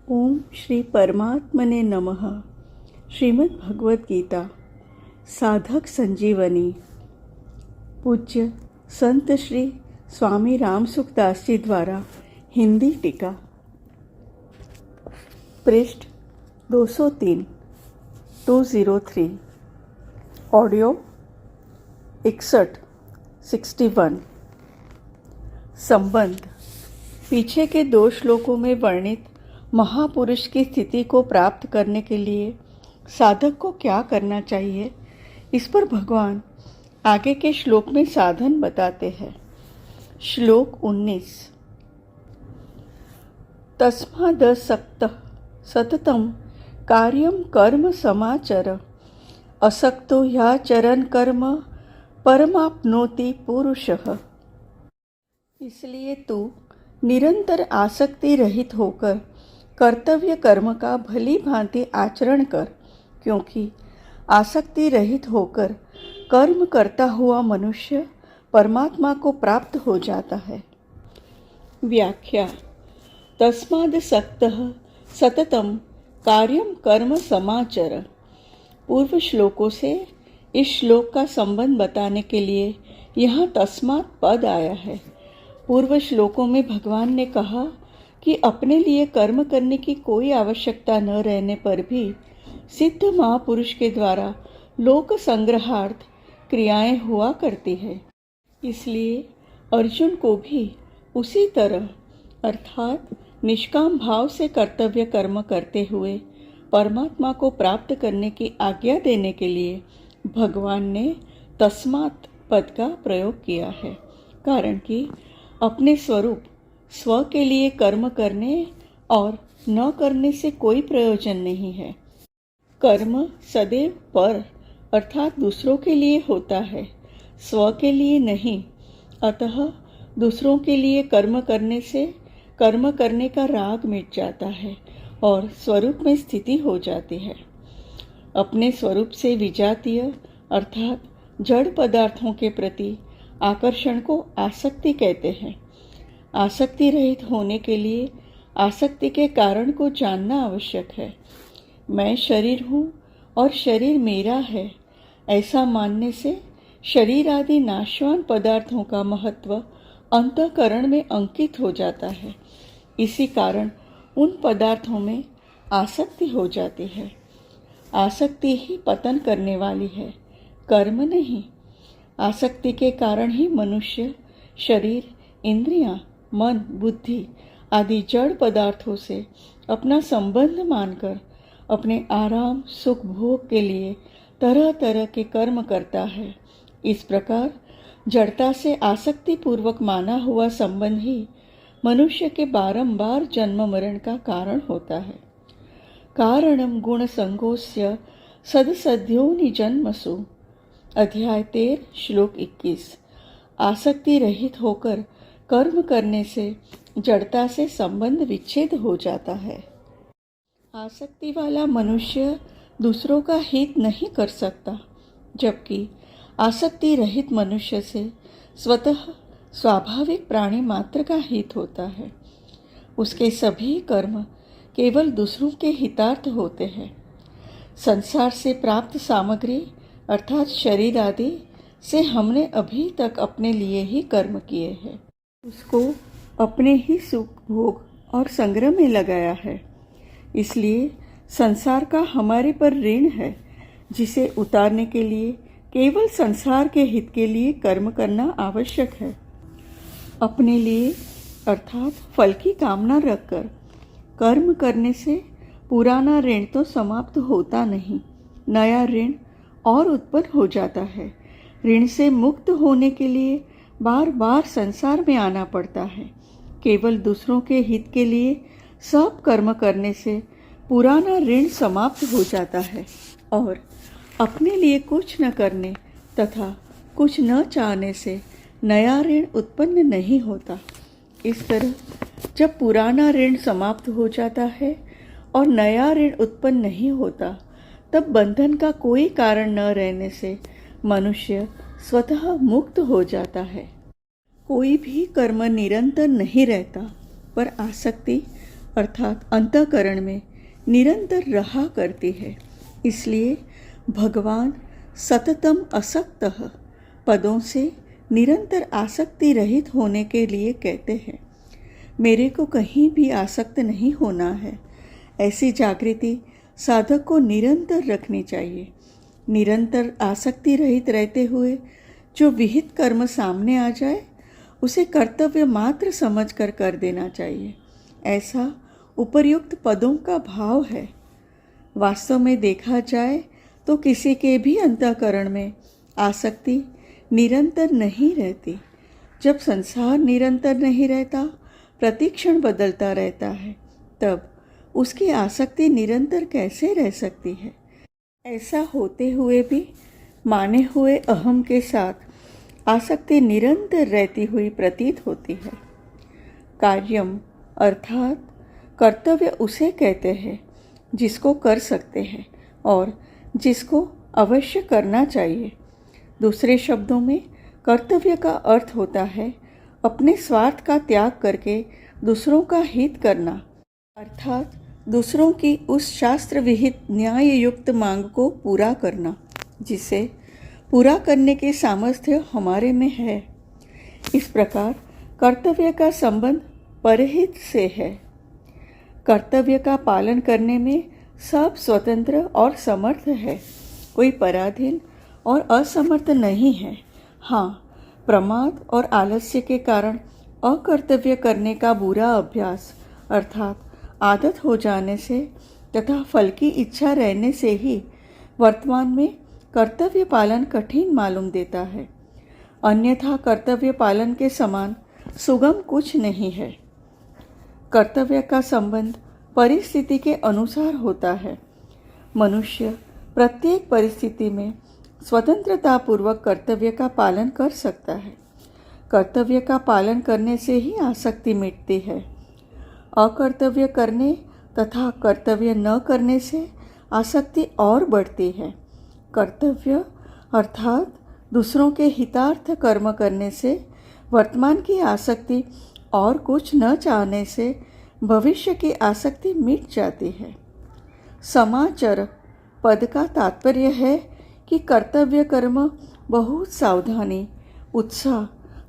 ओम श्री परमात्मने नमः। श्रीमद् भगवत गीता साधक संजीवनी। पूज्य संत श्री स्वामी राम सुखदास जी द्वारा हिंदी टीका। पृष्ठ 203 203। ऑडियो 61। संबंध। पीछे के 2 श्लोकों में वर्णित महापुरुष की स्थिति को प्राप्त करने के लिए साधक को क्या करना चाहिए, इस पर भगवान आगे के श्लोक में साधन बताते हैं। श्लोक 19। तस्मादसक्तः सततं कार्यं कर्म समाचर, असक्तो ह्याचरन् कर्म परमाप्नोति पुरुषः। इसलिए तू निरंतर आसक्ति रहित होकर कर्तव्य कर्म का भली भांति आचरण कर, क्योंकि आसक्ति रहित होकर कर्म करता हुआ मनुष्य परमात्मा को प्राप्त हो जाता है। व्याख्या। तस्मादसक्तः सततं कार्यं कर्म समाचर। पूर्व श्लोकों से इस श्लोक का संबंध बताने के लिए यहाँ तस्मात् पद आया है। पूर्व श्लोकों में भगवान ने कहा कि अपने लिए कर्म करने की कोई आवश्यकता न रहने पर भी सिद्ध महापुरुष के द्वारा लोक संग्रहार्थ क्रियाएं हुआ करती है। इसलिए अर्जुन को भी उसी तरह अर्थात निष्काम भाव से कर्तव्य कर्म करते हुए परमात्मा को प्राप्त करने की आज्ञा देने के लिए भगवान ने तस्मात् पद का प्रयोग किया है। कारण कि अपने स्वरूप स्व के लिए कर्म करने और न करने से कोई प्रयोजन नहीं है। कर्म सदैव पर अर्थात दूसरों के लिए होता है, स्व के लिए नहीं। अतः दूसरों के लिए कर्म करने से कर्म करने का राग मिट जाता है और स्वरूप में स्थिति हो जाती है। अपने स्वरूप से विजातीय अर्थात जड़ पदार्थों के प्रति आकर्षण को आसक्ति कहते हैं। आसक्ति रहित होने के लिए आसक्ति के कारण को जानना आवश्यक है। मैं शरीर हूँ और शरीर मेरा है, ऐसा मानने से शरीर आदि नाशवान पदार्थों का महत्व अंतःकरण में अंकित हो जाता है। इसी कारण उन पदार्थों में आसक्ति हो जाती है। आसक्ति ही पतन करने वाली है, कर्म नहीं। आसक्ति के कारण ही मनुष्य शरीर, इंद्रियां, मन, बुद्धि आदि जड़ पदार्थों से अपना संबंध मानकर अपने आराम सुख भोग के लिए तरह तरह के कर्म करता है। इस प्रकार जड़ता से आसक्ति पूर्वक माना हुआ संबंध ही मनुष्य के बारंबार जन्म मरण का कारण होता है। कारणम गुण संगोस्य सदसद्योनि जन्मसु। अध्याय 13 श्लोक 21। आसक्ति रहित होकर कर्म करने से जड़ता से संबंध विच्छेद हो जाता है। आसक्ति वाला मनुष्य दूसरों का हित नहीं कर सकता, जबकि आसक्ति रहित मनुष्य से स्वतः स्वाभाविक प्राणी मात्र का हित होता है। उसके सभी कर्म केवल दूसरों के हितार्थ होते हैं। संसार से प्राप्त सामग्री अर्थात शरीर आदि से हमने अभी तक अपने लिए ही कर्म किए हैं, उसको अपने ही सुख भोग और संग्रह में लगाया है। इसलिए संसार का हमारे पर ऋण है, जिसे उतारने के लिए केवल संसार के हित के लिए कर्म करना आवश्यक है। अपने लिए अर्थात फल की कामना रखकर कर्म करने से पुराना ऋण तो समाप्त होता नहीं, नया ऋण और उत्पन्न हो जाता है। ऋण से मुक्त होने के लिए बार बार संसार में आना पड़ता है। केवल दूसरों के हित के लिए सब कर्म करने से पुराना ऋण समाप्त हो जाता है और अपने लिए कुछ न करने तथा कुछ न चाहने से नया ऋण उत्पन्न नहीं होता। इस तरह जब पुराना ऋण समाप्त हो जाता है और नया ऋण उत्पन्न नहीं होता, तब बंधन का कोई कारण न रहने से मनुष्य स्वतः मुक्त हो जाता है। कोई भी कर्म निरंतर नहीं रहता, पर आसक्ति अर्थात अंतःकरण में निरंतर रहा करती है। इसलिए भगवान सततम असक्तः पदों से निरंतर आसक्ति रहित होने के लिए कहते हैं। मेरे को कहीं भी आसक्त नहीं होना है। ऐसी जागृति साधक को निरंतर रखनी चाहिए। निरंतर आसक्ति रहित रहते हुए जो विहित कर्म सामने आ जाए उसे कर्तव्य मात्र समझकर कर देना चाहिए। ऐसा उपर्युक्त पदों का भाव है। वास्तव में देखा जाए तो किसी के भी अंतःकरण में आसक्ति निरंतर नहीं रहती। जब संसार निरंतर नहीं रहता, प्रतिक्षण बदलता रहता है, तब उसकी आसक्ति निरंतर कैसे रह सकती है? ऐसा होते हुए भी माने हुए अहम के साथ आसक्ति निरंतर रहती हुई प्रतीत होती है। कार्यम अर्थात कर्तव्य उसे कहते हैं जिसको कर सकते हैं और जिसको अवश्य करना चाहिए। दूसरे शब्दों में कर्तव्य का अर्थ होता है अपने स्वार्थ का त्याग करके दूसरों का हित करना, अर्थात दूसरों की उस शास्त्र विहित न्याय युक्त मांग को पूरा करना जिसे पूरा करने के सामर्थ्य हमारे में है। इस प्रकार कर्तव्य का संबंध परहित से है। कर्तव्य का पालन करने में सब स्वतंत्र और समर्थ है, कोई पराधीन और असमर्थ नहीं है। हाँ, प्रमाद और आलस्य के कारण अकर्तव्य करने का बुरा अभ्यास अर्थात आदत हो जाने से तथा फल की इच्छा रहने से ही वर्तमान में कर्तव्य पालन कठिन मालूम देता है। अन्यथा कर्तव्य पालन के समान सुगम कुछ नहीं है। कर्तव्य का संबंध परिस्थिति के अनुसार होता है। मनुष्य प्रत्येक परिस्थिति में स्वतंत्रतापूर्वक कर्तव्य का पालन कर सकता है। कर्तव्य का पालन करने से ही आसक्ति मिटती है। अकर्तव्य करने तथा कर्तव्य न करने से आसक्ति और बढ़ती है। कर्तव्य अर्थात दूसरों के हितार्थ कर्म करने से वर्तमान की आसक्ति और कुछ न चाहने से भविष्य की आसक्ति मिट जाती है। समाचर पद का तात्पर्य है कि कर्तव्य कर्म बहुत सावधानी, उत्साह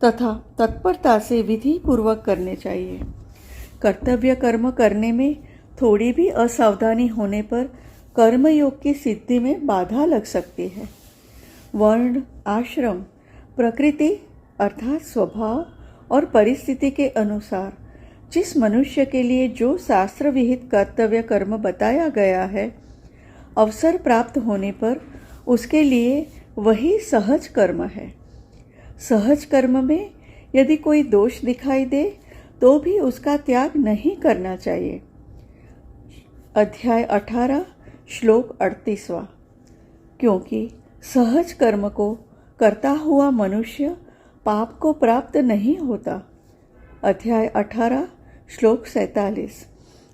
तथा तत्परता से विधि पूर्वक करने चाहिए। कर्तव्य कर्म करने में थोड़ी भी असावधानी होने पर कर्मयोग की सिद्धि में बाधा लग सकती है। वर्ण, आश्रम, प्रकृति अर्थात स्वभाव और परिस्थिति के अनुसार जिस मनुष्य के लिए जो शास्त्र विहित कर्तव्य कर्म बताया गया है, अवसर प्राप्त होने पर उसके लिए वही सहज कर्म है। सहज कर्म में यदि कोई दोष दिखाई दे तो भी उसका त्याग नहीं करना चाहिए। अध्याय 18 श्लोक 38वां। क्योंकि सहज कर्म को करता हुआ मनुष्य पाप को प्राप्त नहीं होता। अध्याय 18 श्लोक 47।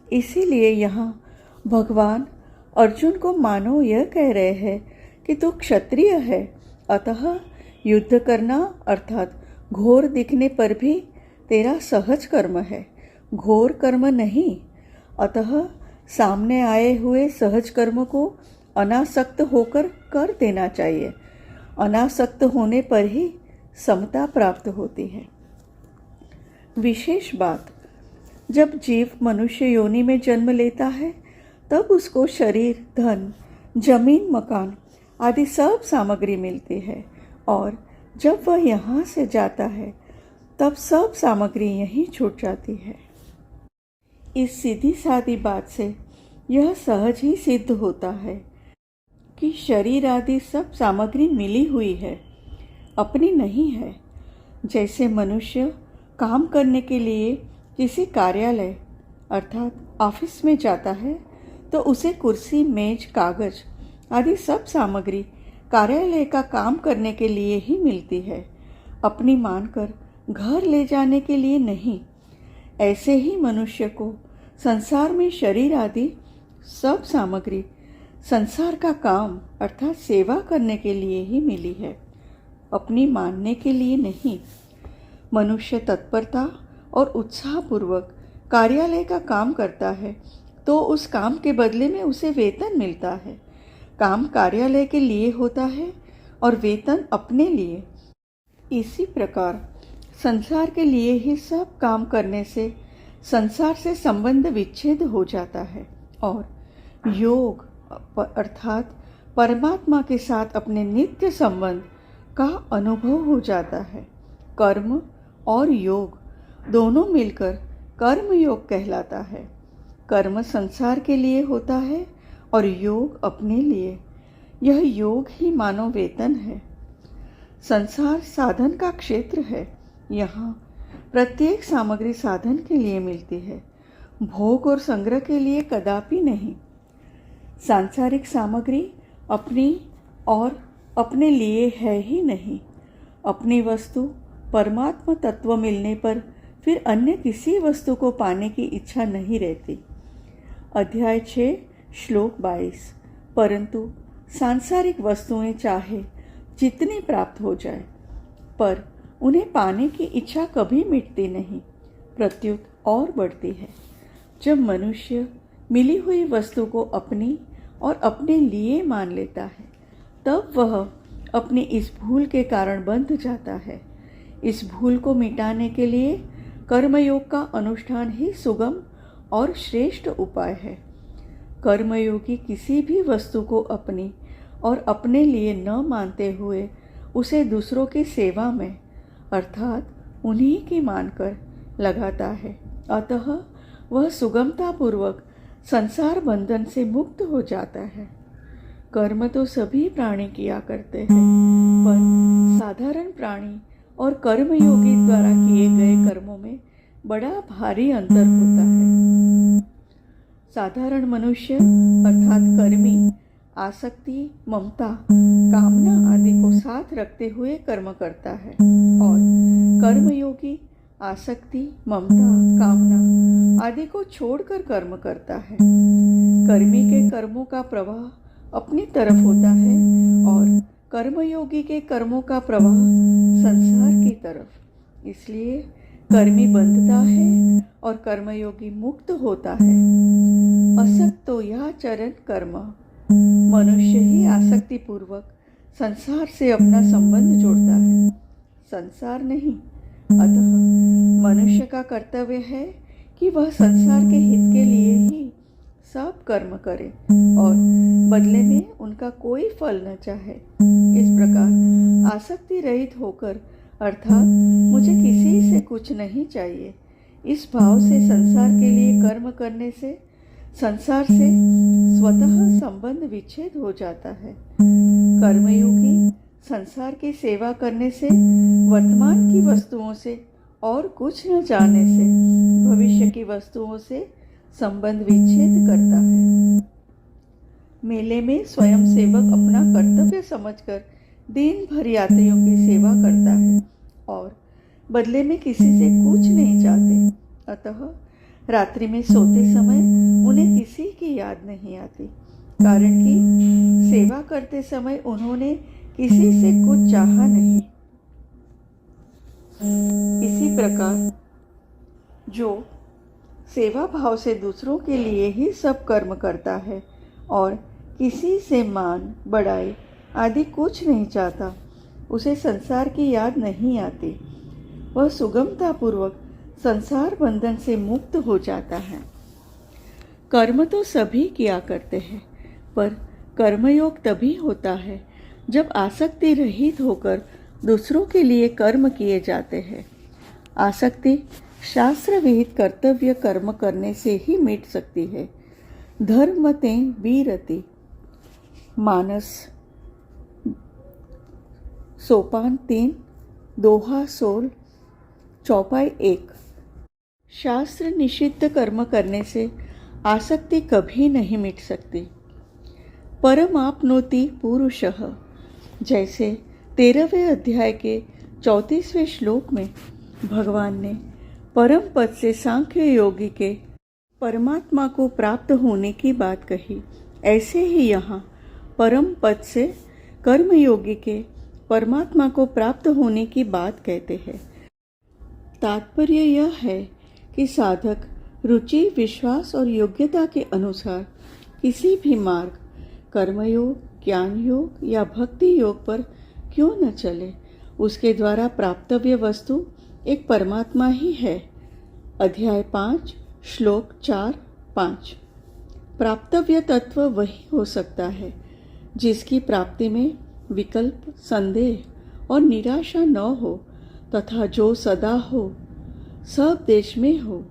इसीलिए यहाँ भगवान अर्जुन को मानो यह कह रहे हैं कि तू क्षत्रिय है, अतः युद्ध करना अर्थात घोर दिखने पर भी तेरा सहज कर्म है, घोर कर्म नहीं। अतः सामने आए हुए सहज कर्म को अनासक्त होकर कर देना चाहिए। अनासक्त होने पर ही समता प्राप्त होती है। विशेष बात, जब जीव मनुष्य योनि में जन्म लेता है तब उसको शरीर, धन, जमीन, मकान आदि सब सामग्री मिलती है और जब वह यहाँ से जाता है तब सब सामग्री यहीं छूट जाती है। इस सीधी सादी बात से यह सहज ही सिद्ध होता है कि शरीर आदि सब सामग्री मिली हुई है, अपनी नहीं है। जैसे मनुष्य काम करने के लिए किसी कार्यालय अर्थात ऑफिस में जाता है तो उसे कुर्सी, मेज, कागज आदि सब सामग्री कार्यालय का काम करने के लिए ही मिलती है, अपनी मानकर घर ले जाने के लिए नहीं। ऐसे ही मनुष्य को संसार में शरीर आदि सब सामग्री संसार का काम अर्थात सेवा करने के लिए ही मिली है, अपनी मानने के लिए नहीं। मनुष्य तत्परता और उत्साहपूर्वक कार्यालय का काम करता है तो उस काम के बदले में उसे वेतन मिलता है। काम कार्यालय के लिए होता है और वेतन अपने लिए। इसी प्रकार संसार के लिए ही सब काम करने से संसार से संबंध विच्छेद हो जाता है और योग अर्थात परमात्मा के साथ अपने नित्य संबंध का अनुभव हो जाता है। कर्म और योग दोनों मिलकर कर्म योग कहलाता है। कर्म संसार के लिए होता है और योग अपने लिए। यह योग ही मानव वेतन है। संसार साधन का क्षेत्र है। यहाँ प्रत्येक सामग्री साधन के लिए मिलती है, भोग और संग्रह के लिए कदापि नहीं। सांसारिक सामग्री अपनी और अपने लिए है ही नहीं। अपनी वस्तु परमात्मा तत्व मिलने पर फिर अन्य किसी वस्तु को पाने की इच्छा नहीं रहती। अध्याय 6 श्लोक 22। परंतु सांसारिक वस्तुएं चाहे जितनी प्राप्त हो जाए पर उन्हें पाने की इच्छा कभी मिटती नहीं, प्रत्युत और बढ़ती है। जब मनुष्य मिली हुई वस्तु को अपनी और अपने लिए मान लेता है तब वह अपनी इस भूल के कारण बंध जाता है। इस भूल को मिटाने के लिए कर्मयोग का अनुष्ठान ही सुगम और श्रेष्ठ उपाय है। कर्मयोगी किसी भी वस्तु को अपनी और अपने लिए न मानते हुए उसे दूसरों की सेवा में अर्थात उन्हीं की मानकर लगाता है। अतः वह सुगमतापूर्वक संसार बंधन से मुक्त हो जाता है। कर्म तो सभी प्राणी किया करते हैं, पर साधारण प्राणी और कर्मयोगी द्वारा किए गए कर्मों में बड़ा भारी अंतर होता है। साधारण मनुष्य अर्थात कर्मी आसक्ति, ममता, कामना आदि को साथ रखते हुए कर्म करता है और कर्मयोगी आसक्ति, ममता, कामना आदि को छोड़कर कर्म करता है। कर्मी के कर्मों का प्रवाह अपनी तरफ होता है और कर्मयोगी के कर्मों का प्रवाह संसार की तरफ। इसलिए कर्मी बंधता है और कर्मयोगी मुक्त होता है। असक्तो या चरण कर्म, मनुष्य ही आसक्ति पूर्वक संसार से अपना संबंध जोड़ता है, संसार नहीं। अतः मनुष्य का कर्तव्य है कि वह संसार के हित के लिए ही सब कर्म करे और बदले में उनका कोई फल न चाहे। इस प्रकार आसक्ति रहित होकर अर्थात मुझे किसी से कुछ नहीं चाहिए, इस भाव से संसार के लिए कर्म करने से संसार से स्वतः संबंध विच्छेद हो जाता है। कर्मयोगी संसार की सेवा करने से, वर्तमान की वस्तुओं से और कुछ न जानने से भविष्य की वस्तुओं से संबंध विच्छेद करता है। मेले में स्वयं सेवक अपना कर्तव्य समझकर दिन भर यात्रियों की सेवा करता है और बदले में किसी से कुछ नहीं चाहते। अतः रात्रि में सोते समय उन्हें किसी की याद नहीं आती, कारण कि सेवा करते समय उन्होंने किसी से कुछ चाहा नहीं। इसी प्रकार जो सेवा भाव से दूसरों के लिए ही सब कर्म करता है और किसी से मान, बड़ाई आदि कुछ नहीं चाहता, उसे संसार की याद नहीं आती। वह सुगमतापूर्वक संसार बंधन से मुक्त हो जाता है। कर्म तो सभी किया करते हैं, पर कर्मयोग तभी होता है जब आसक्ति रहित होकर दूसरों के लिए कर्म किए जाते हैं। आसक्ति शास्त्र विहित कर्तव्य कर्म करने से ही मिट सकती है। धर्मते वीरति, मानस सोपान 3, दोहा 16, चौपाई 1। शास्त्र निषिद्ध कर्म करने से आसक्ति कभी नहीं मिट सकती। परमाप्नोति पुरुषः, जैसे 13वें अध्याय के 34वें श्लोक में भगवान ने परम पद से सांख्य योगी के परमात्मा को प्राप्त होने की बात कही, ऐसे ही यहाँ परम पद से कर्मयोगी के परमात्मा को प्राप्त होने की बात कहते हैं। तात्पर्य यह है कि साधक रुचि, विश्वास और योग्यता के अनुसार किसी भी मार्ग, कर्मयोग, ज्ञान योग या भक्ति योग पर क्यों न चले, उसके द्वारा प्राप्तव्य वस्तु एक परमात्मा ही है। अध्याय 5, श्लोक 4-5। प्राप्तव्य तत्व वही हो सकता है जिसकी प्राप्ति में विकल्प, संदेह और निराशा न हो तथा जो सदा हो, सब देश में हो,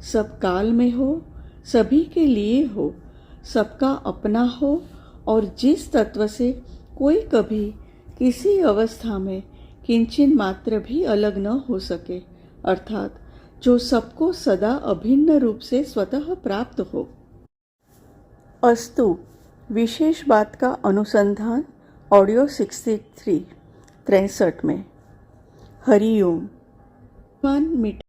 सब काल में हो, सभी के लिए हो, सबका अपना हो और जिस तत्व से कोई कभी किसी अवस्था में किंचिन मात्र भी अलग न हो सके, अर्थात जो सबको सदा अभिन्न रूप से स्वतः प्राप्त हो। अस्तु, विशेष बात का अनुसंधान ऑडियो 63 में। हरि ओम।